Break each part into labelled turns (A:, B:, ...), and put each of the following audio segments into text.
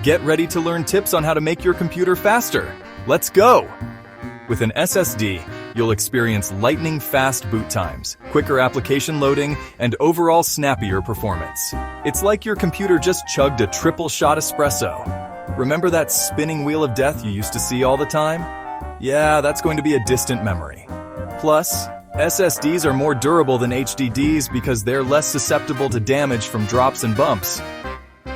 A: Get ready to learn tips on how to make your computer faster. Let's go! With an SSD, you'll experience lightning-fast boot times, quicker application loading, and overall snappier performance. It's like your computer just chugged a triple-shot espresso. Remember that spinning wheel of death you used to see all the time? Yeah, that's going to be a distant memory. Plus, SSDs are more durable than HDDs because they're less susceptible to damage from drops and bumps.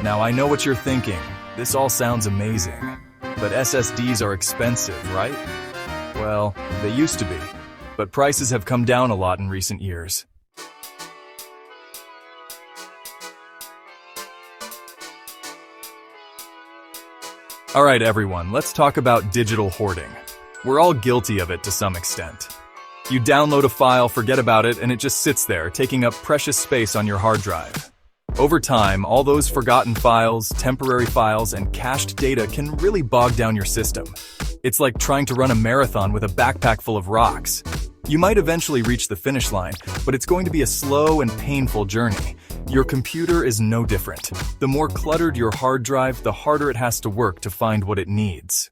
A: Now, I know what you're thinking. This all sounds amazing. But SSDs are expensive, right? Well, they used to be, but prices have come down a lot in recent years. Alright everyone, let's talk about digital hoarding. We're all guilty of it to some extent. You download a file, forget about it, and it just sits there, taking up precious space on your hard drive. Over time, all those forgotten files, temporary files, and cached data can really bog down your system. It's like trying to run a marathon with a backpack full of rocks. You might eventually reach the finish line, but it's going to be a slow and painful journey. Your computer is no different. The more cluttered your hard drive, the harder it has to work to find what it needs.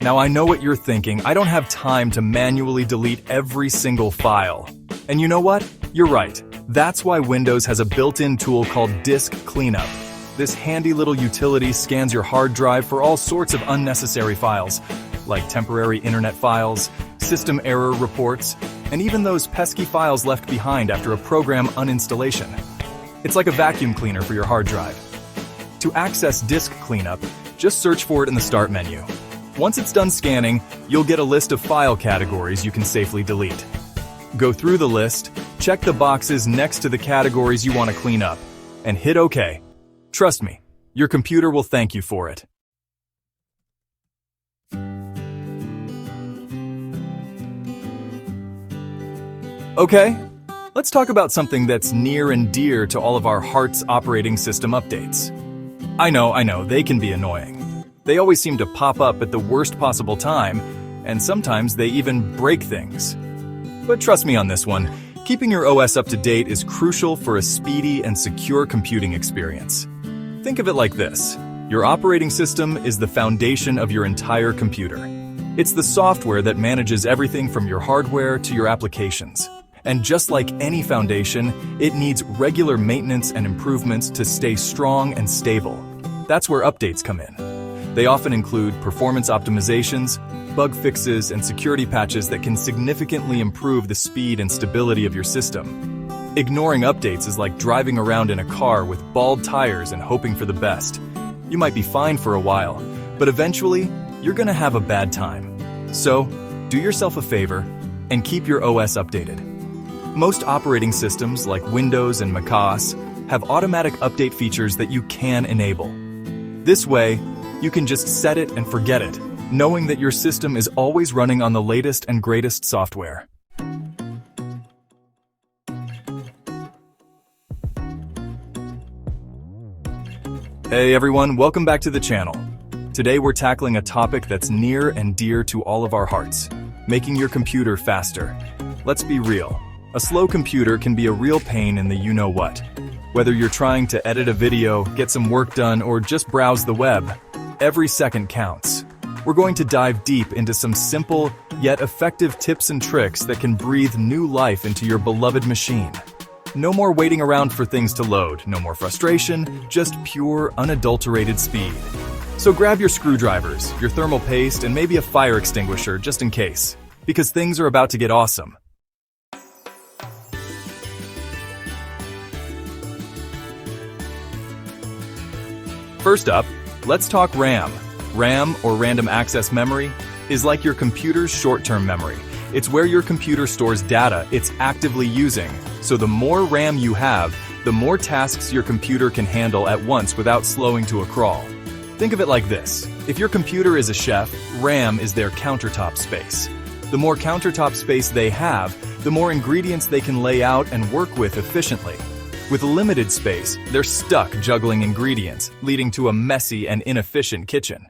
A: Now I know what you're thinking, I don't have time to manually delete every single file. And you know what? You're right. That's why Windows has a built-in tool called Disk Cleanup. This handy little utility scans your hard drive for all sorts of unnecessary files, like temporary internet files, system error reports, and even those pesky files left behind after a program uninstallation. It's like a vacuum cleaner for your hard drive. To access Disk Cleanup, just search for it in the Start menu. Once it's done scanning, you'll get a list of file categories you can safely delete. Go through the list, check the boxes next to the categories you want to clean up, and hit OK. Trust me, your computer will thank you for it. Okay, let's talk about something that's near and dear to all of our hearts' operating system updates. I know, they can be annoying. They always seem to pop up at the worst possible time, and sometimes they even break things. But trust me on this one, keeping your OS up to date is crucial for a speedy and secure computing experience. Think of it like this. Your operating system is the foundation of your entire computer. It's the software that manages everything from your hardware to your applications. And just like any foundation, it needs regular maintenance and improvements to stay strong and stable. That's where updates come in. They often include performance optimizations, bug fixes, and security patches that can significantly improve the speed and stability of your system. Ignoring updates is like driving around in a car with bald tires and hoping for the best. You might be fine for a while, but eventually, you're gonna have a bad time. So, do yourself a favor and keep your OS updated. Most operating systems like Windows and macOS have automatic update features that you can enable. This way, you can just set it and forget it, knowing that your system is always running on the latest and greatest software. Hey everyone, welcome back to the channel. Today we're tackling a topic that's near and dear to all of our hearts, making your computer faster. Let's be real, a slow computer can be a real pain in the you-know-what. Whether you're trying to edit a video, get some work done, or just browse the web, every second counts. We're going to dive deep into some simple, yet effective tips and tricks that can breathe new life into your beloved machine. No more waiting around for things to load, no more frustration, just pure, unadulterated speed. So grab your screwdrivers, your thermal paste, and maybe a fire extinguisher just in case, because things are about to get awesome. First up, let's talk RAM. RAM, or random access memory, is like your computer's short-term memory. It's where your computer stores data it's actively using. So the more RAM you have, the more tasks your computer can handle at once without slowing to a crawl. Think of it like this. If your computer is a chef, RAM is their countertop space. The more countertop space they have, the more ingredients they can lay out and work with efficiently. With limited space, they're stuck juggling ingredients, leading to a messy and inefficient kitchen.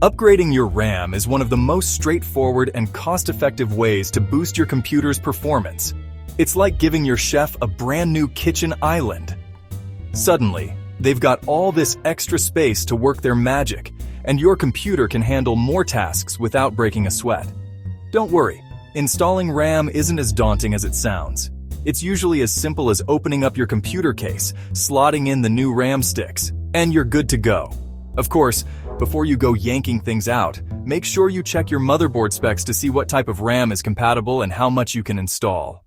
A: Upgrading your RAM is one of the most straightforward and cost-effective ways to boost your computer's performance. It's like giving your chef a brand new kitchen island. Suddenly, they've got all this extra space to work their magic, and your computer can handle more tasks without breaking a sweat. Don't worry, installing RAM isn't as daunting as it sounds. It's usually as simple as opening up your computer case, slotting in the new RAM sticks, and you're good to go. Of course, before you go yanking things out, make sure you check your motherboard specs to see what type of RAM is compatible and how much you can install.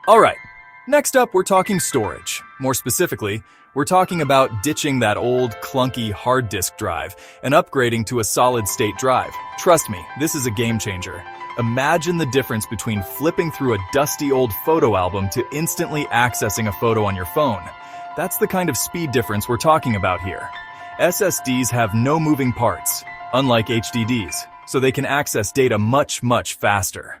A: Alright, next up we're talking storage. More specifically, we're talking about ditching that old, clunky hard disk drive and upgrading to a solid-state drive. Trust me, this is a game changer. Imagine the difference between flipping through a dusty old photo album to instantly accessing a photo on your phone. That's the kind of speed difference we're talking about here. SSDs have no moving parts, unlike HDDs, so they can access data much faster.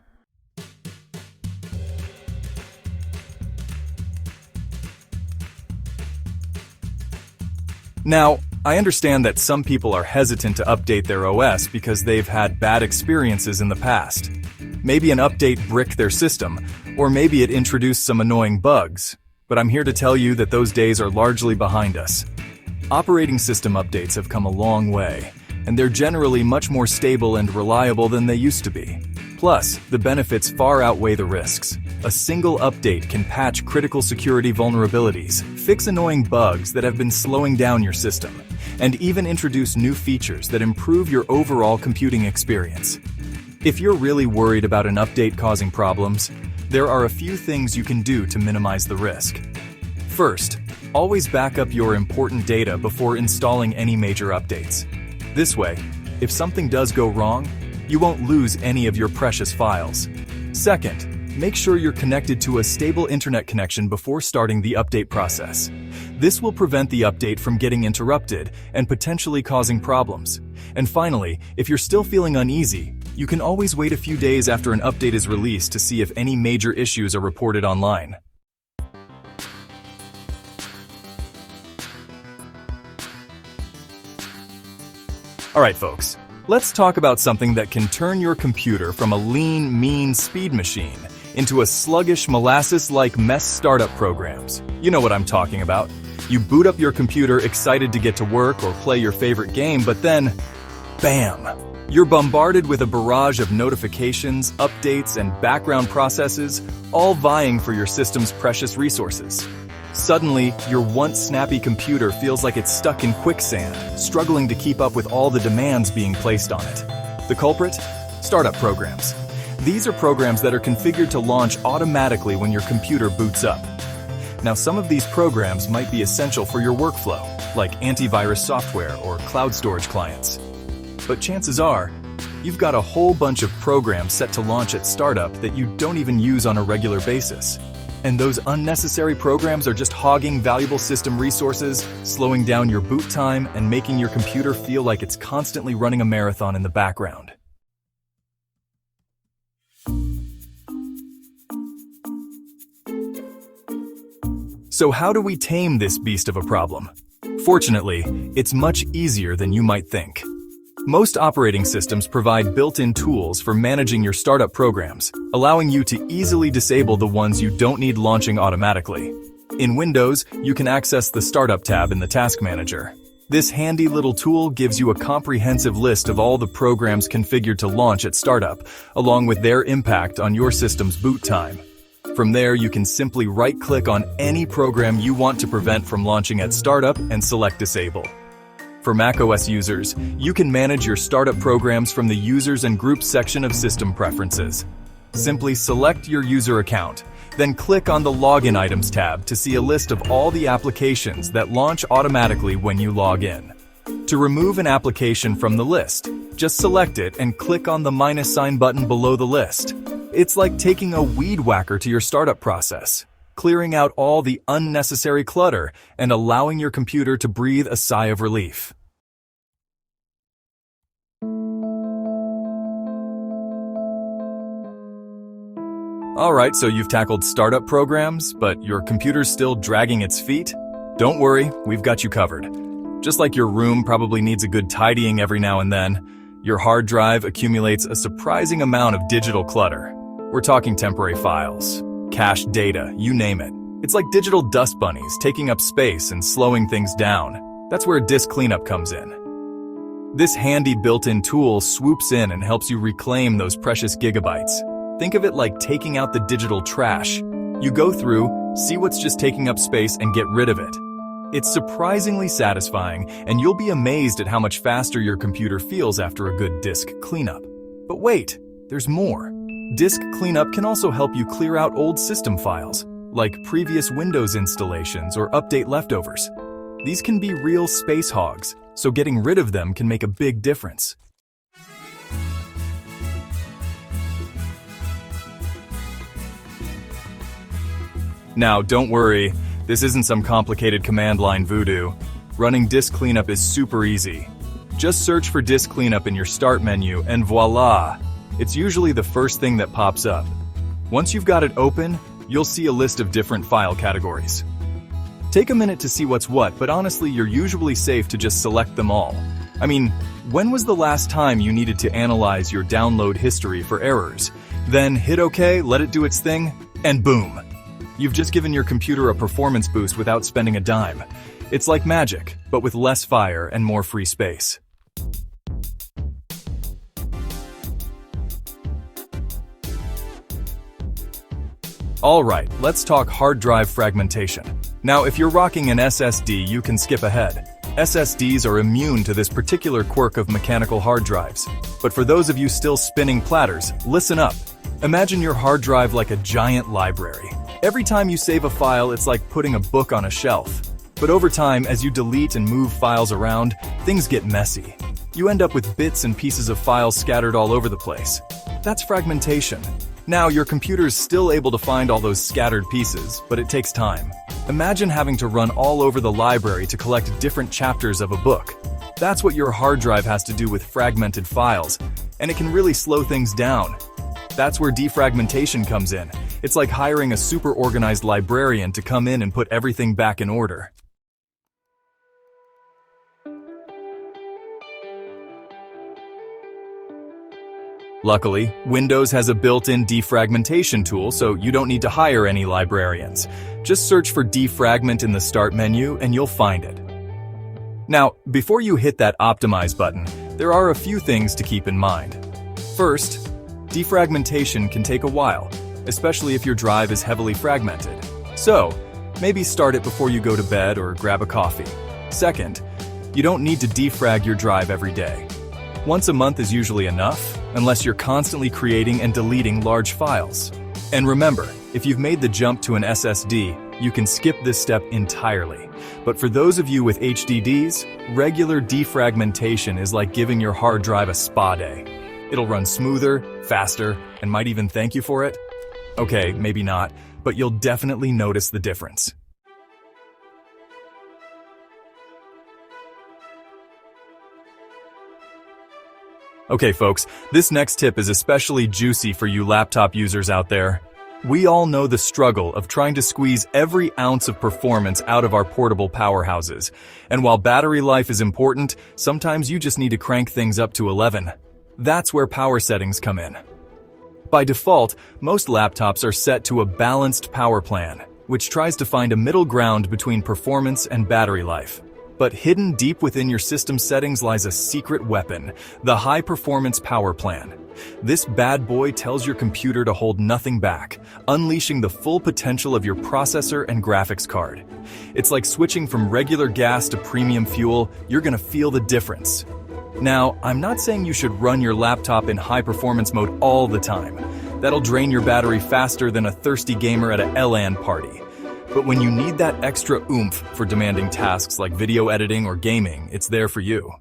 A: Now, I understand that some people are hesitant to update their OS because they've had bad experiences in the past. Maybe an update bricked their system, or maybe it introduced some annoying bugs, but I'm here to tell you that those days are largely behind us. Operating system updates have come a long way, and they're generally much more stable and reliable than they used to be. Plus, the benefits far outweigh the risks. A single update can patch critical security vulnerabilities, fix annoying bugs that have been slowing down your system, and even introduce new features that improve your overall computing experience. If you're really worried about an update causing problems, there are a few things you can do to minimize the risk. First, always back up your important data before installing any major updates. This way, if something does go wrong, you won't lose any of your precious files. Second, make sure you're connected to a stable internet connection before starting the update process. This will prevent the update from getting interrupted and potentially causing problems. And finally, if you're still feeling uneasy, you can always wait a few days after an update is released to see if any major issues are reported online. Alright folks, let's talk about something that can turn your computer from a lean, mean speed machine into a sluggish, molasses-like mess startup programs. You know what I'm talking about. You boot up your computer excited to get to work or play your favorite game, but then, bam! You're bombarded with a barrage of notifications, updates, and background processes, all vying for your system's precious resources. Suddenly, your once snappy computer feels like it's stuck in quicksand, struggling to keep up with all the demands being placed on it. The culprit? Startup programs. These are programs that are configured to launch automatically when your computer boots up. Now, some of these programs might be essential for your workflow, like antivirus software or cloud storage clients. But chances are, you've got a whole bunch of programs set to launch at startup that you don't even use on a regular basis. And those unnecessary programs are just hogging valuable system resources, slowing down your boot time, and making your computer feel like it's constantly running a marathon in the background. So how do we tame this beast of a problem? Fortunately, it's much easier than you might think. Most operating systems provide built-in tools for managing your startup programs, allowing you to easily disable the ones you don't need launching automatically. In Windows, you can access the Startup tab in the Task Manager. This handy little tool gives you a comprehensive list of all the programs configured to launch at startup, along with their impact on your system's boot time. From there, you can simply right-click on any program you want to prevent from launching at startup and select Disable. For macOS users, you can manage your startup programs from the Users and Groups section of System Preferences. Simply select your user account, then click on the Login Items tab to see a list of all the applications that launch automatically when you log in. To remove an application from the list, just select it and click on the minus sign button below the list. It's like taking a weed whacker to your startup process, clearing out all the unnecessary clutter and allowing your computer to breathe a sigh of relief. Alright, so you've tackled startup programs, but your computer's still dragging its feet? Don't worry, we've got you covered. Just like your room probably needs a good tidying every now and then, your hard drive accumulates a surprising amount of digital clutter. We're talking temporary files, cached data, you name it. It's like digital dust bunnies taking up space and slowing things down. That's where disk cleanup comes in. This handy built-in tool swoops in and helps you reclaim those precious gigabytes. Think of it like taking out the digital trash. You go through, see what's just taking up space, and get rid of it. It's surprisingly satisfying, and you'll be amazed at how much faster your computer feels after a good disk cleanup. But wait, there's more. Disk cleanup can also help you clear out old system files, like previous Windows installations or update leftovers. These can be real space hogs, so getting rid of them can make a big difference. Now, don't worry, this isn't some complicated command line voodoo. Running disk cleanup is super easy. Just search for disk cleanup in your start menu and voila! It's usually the first thing that pops up. Once you've got it open, you'll see a list of different file categories. Take a minute to see what's what, but honestly, you're usually safe to just select them all. I mean, when was the last time you needed to analyze your download history for errors? Then hit OK, let it do its thing, and boom! You've just given your computer a performance boost without spending a dime. It's like magic, but with less fire and more free space. Alright, let's talk hard drive fragmentation. Now, if you're rocking an SSD, you can skip ahead. SSDs are immune to this particular quirk of mechanical hard drives. But for those of you still spinning platters, listen up. Imagine your hard drive like a giant library. Every time you save a file, it's like putting a book on a shelf. But over time, as you delete and move files around, things get messy. You end up with bits and pieces of files scattered all over the place. That's fragmentation. Now, your computer's still able to find all those scattered pieces, but it takes time. Imagine having to run all over the library to collect different chapters of a book. That's what your hard drive has to do with fragmented files, and it can really slow things down. That's where defragmentation comes in. It's like hiring a super organized librarian to come in and put everything back in order. Luckily, Windows has a built-in defragmentation tool, so you don't need to hire any librarians. Just search for defragment in the Start menu and you'll find it. Now, before you hit that Optimize button, there are a few things to keep in mind. First, defragmentation can take a while, especially if your drive is heavily fragmented. So, maybe start it before you go to bed or grab a coffee. Second, you don't need to defrag your drive every day. Once a month is usually enough, unless you're constantly creating and deleting large files. And remember, if you've made the jump to an SSD, you can skip this step entirely. But for those of you with HDDs, regular defragmentation is like giving your hard drive a spa day. It'll run smoother, faster, and might even thank you for it. Okay, maybe not, but you'll definitely notice the difference. Okay folks, this next tip is especially juicy for you laptop users out there. We all know the struggle of trying to squeeze every ounce of performance out of our portable powerhouses. And while battery life is important, sometimes you just need to crank things up to 11. That's where power settings come in. By default, most laptops are set to a balanced power plan, which tries to find a middle ground between performance and battery life. But hidden deep within your system settings lies a secret weapon, the high-performance power plan. This bad boy tells your computer to hold nothing back, unleashing the full potential of your processor and graphics card. It's like switching from regular gas to premium fuel. You're gonna feel the difference. Now, I'm not saying you should run your laptop in high-performance mode all the time. That'll drain your battery faster than a thirsty gamer at a LAN party. But when you need that extra oomph for demanding tasks like video editing or gaming, it's there for you.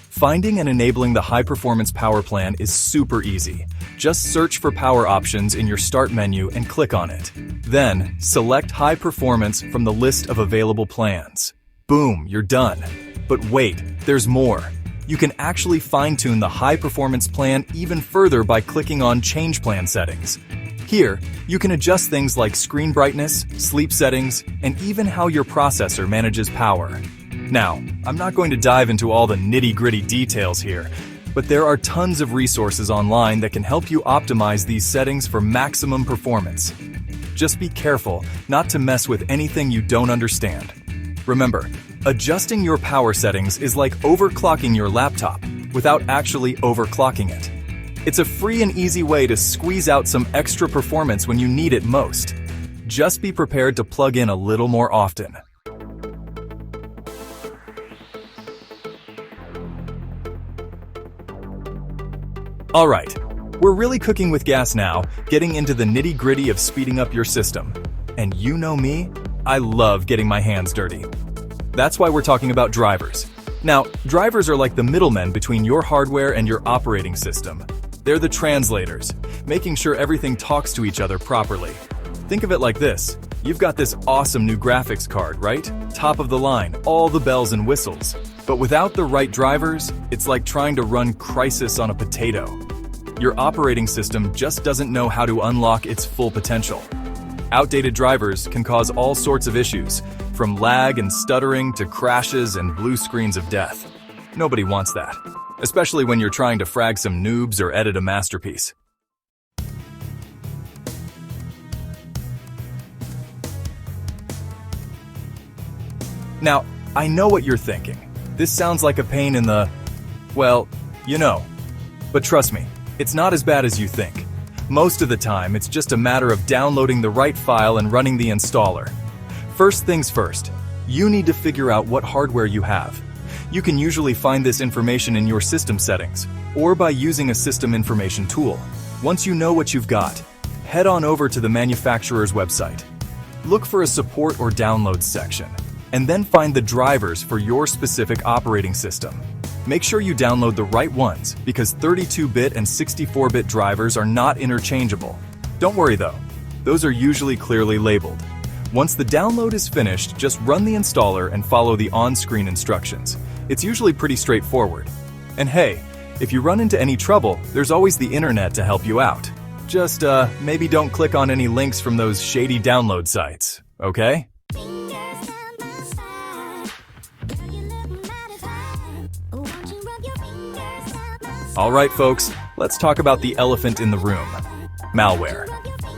A: Finding and enabling the high-performance power plan is super easy. Just search for power options in your Start menu and click on it. Then, select High Performance from the list of available plans. Boom, you're done. But wait, there's more. You can actually fine-tune the high-performance plan even further by clicking on Change Plan Settings. Here, you can adjust things like screen brightness, sleep settings, and even how your processor manages power. Now, I'm not going to dive into all the nitty-gritty details here, but there are tons of resources online that can help you optimize these settings for maximum performance. Just be careful not to mess with anything you don't understand. Remember, adjusting your power settings is like overclocking your laptop without actually overclocking it. It's a free and easy way to squeeze out some extra performance when you need it most. Just be prepared to plug in a little more often. Alright, we're really cooking with gas now, getting into the nitty-gritty of speeding up your system. And you know me, I love getting my hands dirty. That's why we're talking about drivers. Now, drivers are like the middlemen between your hardware and your operating system. They're the translators, making sure everything talks to each other properly. Think of it like this. You've got this awesome new graphics card, right? Top of the line, all the bells and whistles. But without the right drivers, it's like trying to run Crysis on a potato. Your operating system just doesn't know how to unlock its full potential. Outdated drivers can cause all sorts of issues, from lag and stuttering to crashes and blue screens of death. Nobody wants that, especially when you're trying to frag some noobs or edit a masterpiece. Now, I know what you're thinking. This sounds like a pain in the, well, you know. But trust me, it's not as bad as you think. Most of the time, it's just a matter of downloading the right file and running the installer. First things first, you need to figure out what hardware you have. You can usually find this information in your system settings, or by using a system information tool. Once you know what you've got, head on over to the manufacturer's website. Look for a support or downloads section, and then find the drivers for your specific operating system. Make sure you download the right ones, because 32-bit and 64-bit drivers are not interchangeable. Don't worry though, those are usually clearly labeled. Once the download is finished, just run the installer and follow the on-screen instructions. It's usually pretty straightforward. And hey, if you run into any trouble, there's always the internet to help you out. Just, maybe don't click on any links from those shady download sites, okay? Alright folks, let's talk about the elephant in the room. Malware.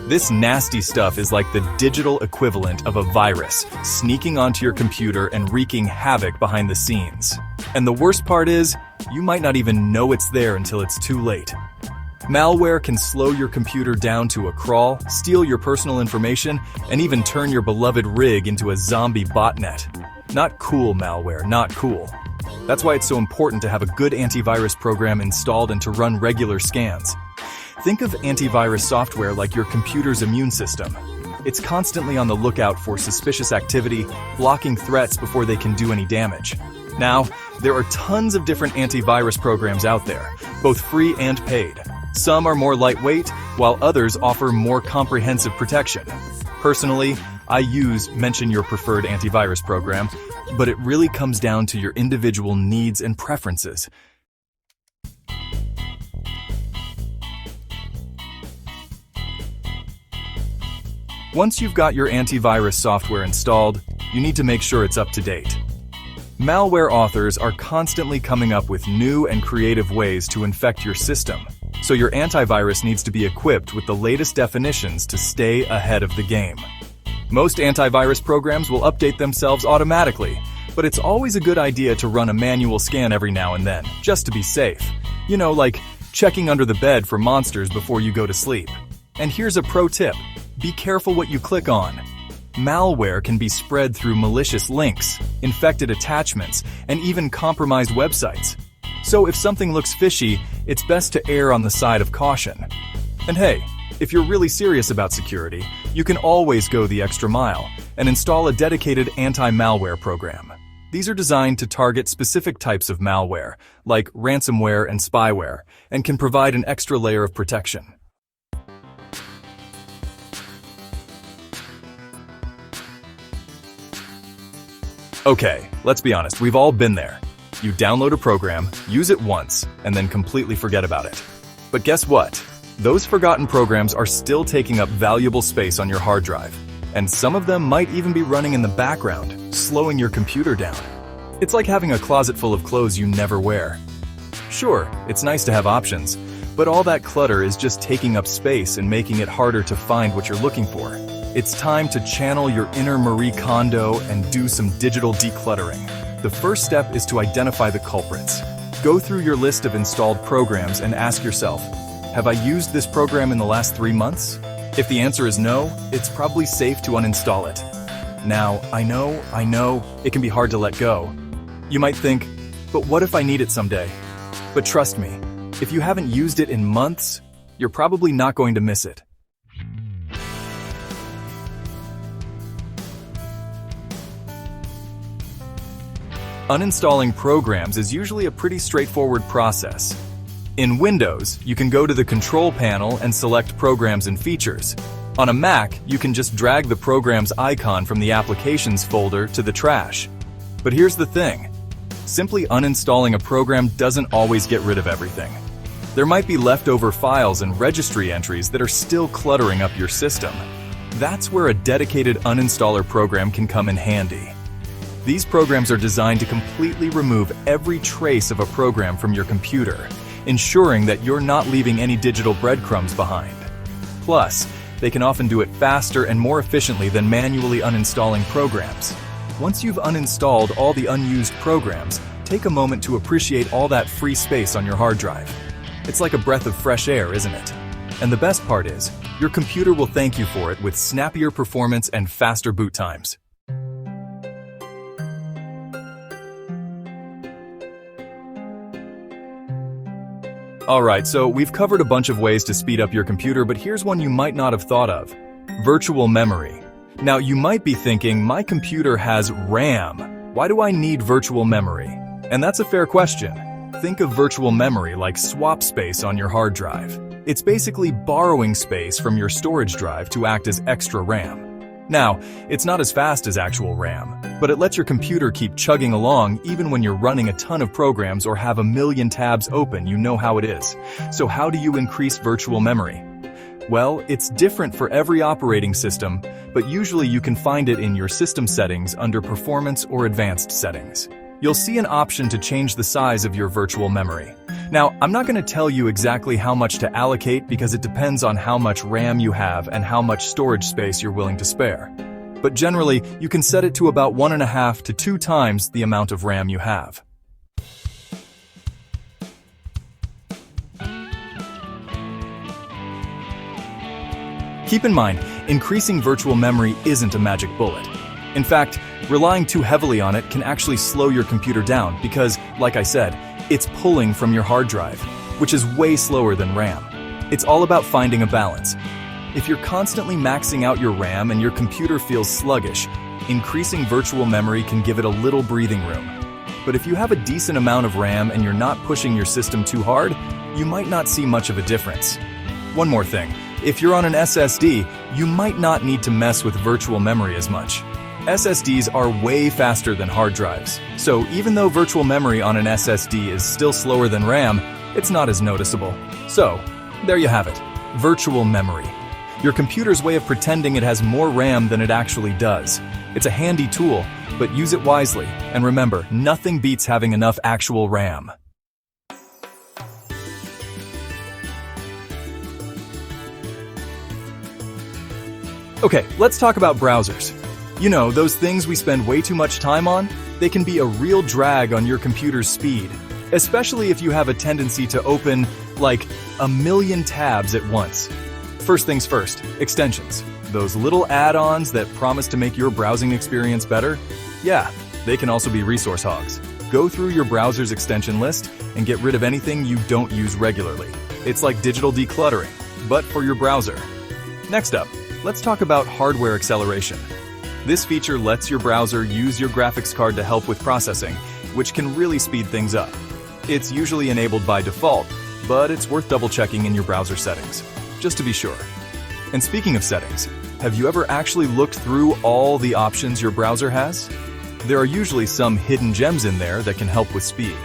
A: This nasty stuff is like the digital equivalent of a virus, sneaking onto your computer and wreaking havoc behind the scenes. And the worst part is, you might not even know it's there until it's too late. Malware can slow your computer down to a crawl, steal your personal information, and even turn your beloved rig into a zombie botnet. Not cool, malware, not cool. That's why it's so important to have a good antivirus program installed and to run regular scans. Think of antivirus software like your computer's immune system. It's constantly on the lookout for suspicious activity, blocking threats before they can do any damage. Now, there are tons of different antivirus programs out there, both free and paid. Some are more lightweight, while others offer more comprehensive protection. Personally, I use Mention Your Preferred Antivirus Program, but it really comes down to your individual needs and preferences. Once you've got your antivirus software installed, you need to make sure it's up to date. Malware authors are constantly coming up with new and creative ways to infect your system, so your antivirus needs to be equipped with the latest definitions to stay ahead of the game. Most antivirus programs will update themselves automatically, but it's always a good idea to run a manual scan every now and then, just to be safe. You know, like checking under the bed for monsters before you go to sleep. And here's a pro tip. Be careful what you click on. Malware can be spread through malicious links, infected attachments, and even compromised websites. So if something looks fishy, it's best to err on the side of caution. And hey, if you're really serious about security, you can always go the extra mile and install a dedicated anti-malware program. These are designed to target specific types of malware, like ransomware and spyware, and can provide an extra layer of protection. Okay, let's be honest, we've all been there. You download a program, use it once, and then completely forget about it. But guess what? Those forgotten programs are still taking up valuable space on your hard drive, and some of them might even be running in the background, slowing your computer down. It's like having a closet full of clothes you never wear. Sure, it's nice to have options, but all that clutter is just taking up space and making it harder to find what you're looking for. It's time to channel your inner Marie Kondo and do some digital decluttering. The first step is to identify the culprits. Go through your list of installed programs and ask yourself, have I used this program in the last 3 months? If the answer is no, it's probably safe to uninstall it. Now, I know, it can be hard to let go. You might think, but what if I need it someday? But trust me, if you haven't used it in months, you're probably not going to miss it. Uninstalling programs is usually a pretty straightforward process. In Windows, you can go to the Control panel and select Programs and Features. On a Mac, you can just drag the program's icon from the Applications folder to the trash. But here's the thing. Simply uninstalling a program doesn't always get rid of everything. There might be leftover files and registry entries that are still cluttering up your system. That's where a dedicated uninstaller program can come in handy. These programs are designed to completely remove every trace of a program from your computer, ensuring that you're not leaving any digital breadcrumbs behind. Plus, they can often do it faster and more efficiently than manually uninstalling programs. Once you've uninstalled all the unused programs, take a moment to appreciate all that free space on your hard drive. It's like a breath of fresh air, isn't it? And the best part is, your computer will thank you for it with snappier performance and faster boot times. Alright, so we've covered a bunch of ways to speed up your computer, but here's one you might not have thought of. Virtual memory. Now, you might be thinking, my computer has RAM. Why do I need virtual memory? And that's a fair question. Think of virtual memory like swap space on your hard drive. It's basically borrowing space from your storage drive to act as extra RAM. Now, it's not as fast as actual RAM, but it lets your computer keep chugging along even when you're running a ton of programs or have a million tabs open. You know how it is. So how do you increase virtual memory? Well, it's different for every operating system, but usually you can find it in your system settings under Performance or Advanced Settings. You'll see an option to change the size of your virtual memory. Now, I'm not going to tell you exactly how much to allocate because it depends on how much RAM you have and how much storage space you're willing to spare. But generally, you can set it to about 1.5 to 2 times the amount of RAM you have. Keep in mind, increasing virtual memory isn't a magic bullet. In fact, relying too heavily on it can actually slow your computer down because, like I said, it's pulling from your hard drive, which is way slower than RAM. It's all about finding a balance. If you're constantly maxing out your RAM and your computer feels sluggish, increasing virtual memory can give it a little breathing room. But if you have a decent amount of RAM and you're not pushing your system too hard, you might not see much of a difference. One more thing, if you're on an SSD, you might not need to mess with virtual memory as much. SSDs are way faster than hard drives, so even though virtual memory on an SSD is still slower than RAM, it's not as noticeable. So, there you have it, virtual memory. Your computer's way of pretending it has more RAM than it actually does. It's a handy tool, but use it wisely, and remember, nothing beats having enough actual RAM. Okay, let's talk about browsers. You know, those things we spend way too much time on? They can be a real drag on your computer's speed, especially if you have a tendency to open, like, a million tabs at once. First things first, extensions. Those little add-ons that promise to make your browsing experience better? Yeah, they can also be resource hogs. Go through your browser's extension list and get rid of anything you don't use regularly. It's like digital decluttering, but for your browser. Next up, let's talk about hardware acceleration. This feature lets your browser use your graphics card to help with processing, which can really speed things up. It's usually enabled by default, but it's worth double-checking in your browser settings, just to be sure. And speaking of settings, have you ever actually looked through all the options your browser has? There are usually some hidden gems in there that can help with speed.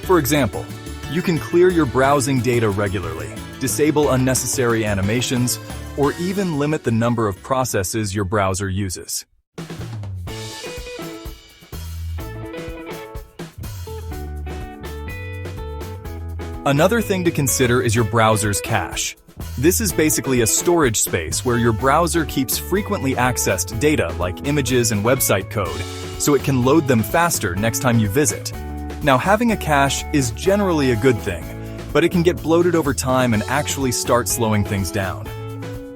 A: For example, you can clear your browsing data regularly, disable unnecessary animations, or even limit the number of processes your browser uses. Another thing to consider is your browser's cache. This is basically a storage space where your browser keeps frequently accessed data like images and website code, so it can load them faster next time you visit. Now, having a cache is generally a good thing, but it can get bloated over time and actually start slowing things down.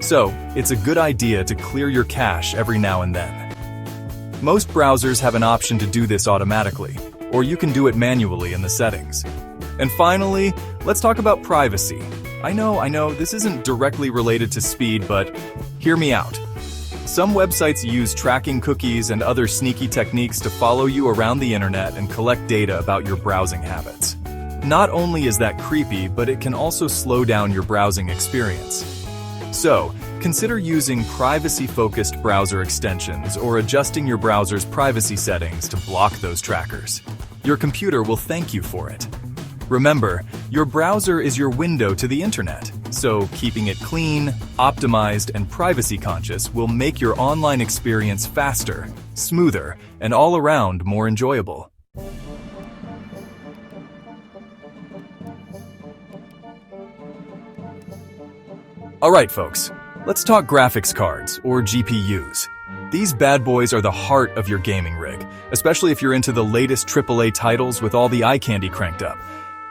A: So, it's a good idea to clear your cache every now and then. Most browsers have an option to do this automatically, or you can do it manually in the settings. And finally, let's talk about privacy. I know, this isn't directly related to speed, but hear me out. Some websites use tracking cookies and other sneaky techniques to follow you around the internet and collect data about your browsing habits. Not only is that creepy, but it can also slow down your browsing experience. So, consider using privacy-focused browser extensions or adjusting your browser's privacy settings to block those trackers. Your computer will thank you for it. Remember, your browser is your window to the internet, so keeping it clean, optimized, and privacy-conscious will make your online experience faster, smoother, and all around more enjoyable. Alright folks, let's talk graphics cards, or GPUs. These bad boys are the heart of your gaming rig, especially if you're into the latest AAA titles with all the eye candy cranked up.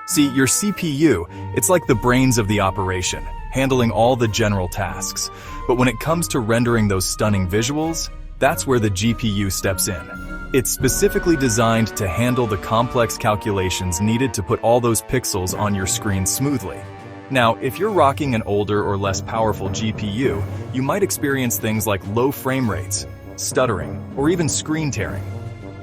A: See, your CPU, it's like the brains of the operation, handling all the general tasks. But when it comes to rendering those stunning visuals, that's where the GPU steps in. It's specifically designed to handle the complex calculations needed to put all those pixels on your screen smoothly. Now, if you're rocking an older or less powerful GPU, you might experience things like low frame rates, stuttering, or even screen tearing.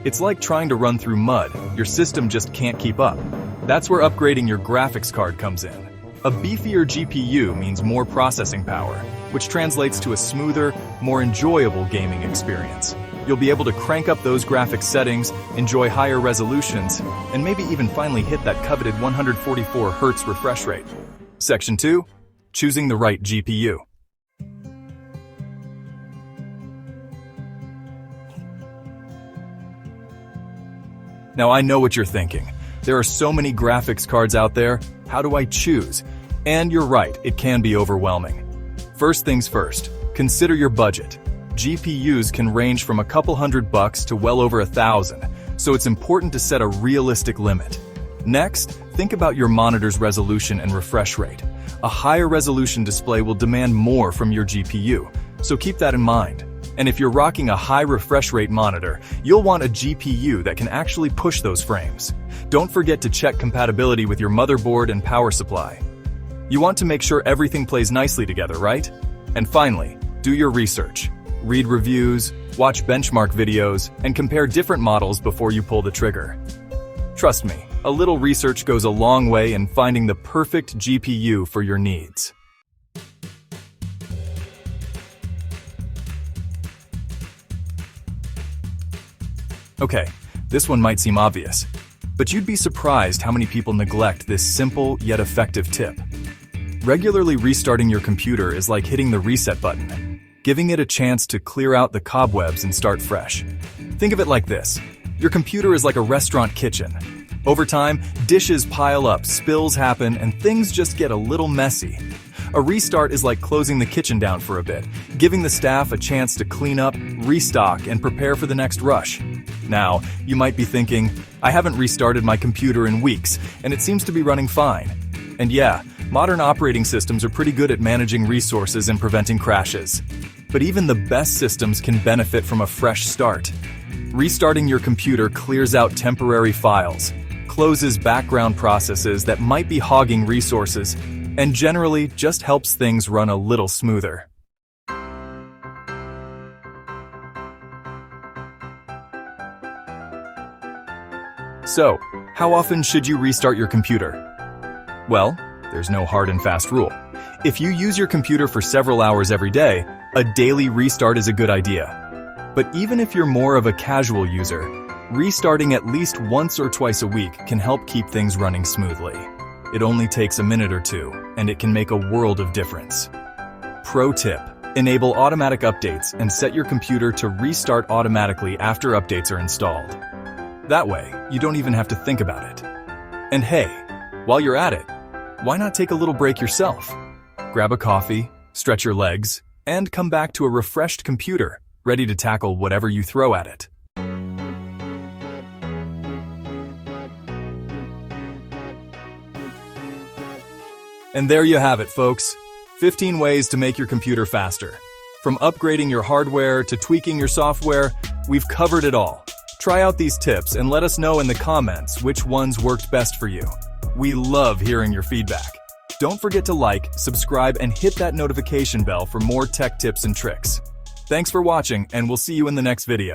A: It's like trying to run through mud. Your system just can't keep up. That's where upgrading your graphics card comes in. A beefier GPU means more processing power, which translates to a smoother, more enjoyable gaming experience. You'll be able to crank up those graphics settings, enjoy higher resolutions, and maybe even finally hit that coveted 144 Hz refresh rate. Section 2. Choosing the right GPU. Now I know what you're thinking. There are so many graphics cards out there, how do I choose? And you're right, it can be overwhelming. First things first, consider your budget. GPUs can range from a couple $100 to well over $1,000, so it's important to set a realistic limit. Next, think about your monitor's resolution and refresh rate. A higher resolution display will demand more from your GPU, so keep that in mind. And if you're rocking a high refresh rate monitor, you'll want a GPU that can actually push those frames. Don't forget to check compatibility with your motherboard and power supply. You want to make sure everything plays nicely together, right? And finally, do your research. Read reviews, watch benchmark videos, and compare different models before you pull the trigger. Trust me, a little research goes a long way in finding the perfect GPU for your needs. Okay, this one might seem obvious, but you'd be surprised how many people neglect this simple yet effective tip. Regularly restarting your computer is like hitting the reset button, giving it a chance to clear out the cobwebs and start fresh. Think of it like this. Your computer is like a restaurant kitchen. Over time, dishes pile up, spills happen, and things just get a little messy. A restart is like closing the kitchen down for a bit, giving the staff a chance to clean up, restock, and prepare for the next rush. Now, you might be thinking, I haven't restarted my computer in weeks, and it seems to be running fine. And yeah, modern operating systems are pretty good at managing resources and preventing crashes. But even the best systems can benefit from a fresh start. Restarting your computer clears out temporary files, closes background processes that might be hogging resources, and generally just helps things run a little smoother. So, how often should you restart your computer? Well, there's no hard and fast rule. If you use your computer for several hours every day, a daily restart is a good idea. But even if you're more of a casual user, Restarting at least once or twice a week can help keep things running smoothly. It only takes a minute or two, and it can make a world of difference. Pro tip: enable automatic updates and set your computer to restart automatically after updates are installed. That way, you don't even have to think about it. And hey, while you're at it, why not take a little break yourself? Grab a coffee, stretch your legs, and come back to a refreshed computer, ready to tackle whatever you throw at it. And there you have it, folks. 15 ways to make your computer faster. From upgrading your hardware to tweaking your software, we've covered it all. Try out these tips and let us know in the comments which ones worked best for you. We love hearing your feedback. Don't forget to like, subscribe, and hit that notification bell for more tech tips and tricks. Thanks for watching, and we'll see you in the next video.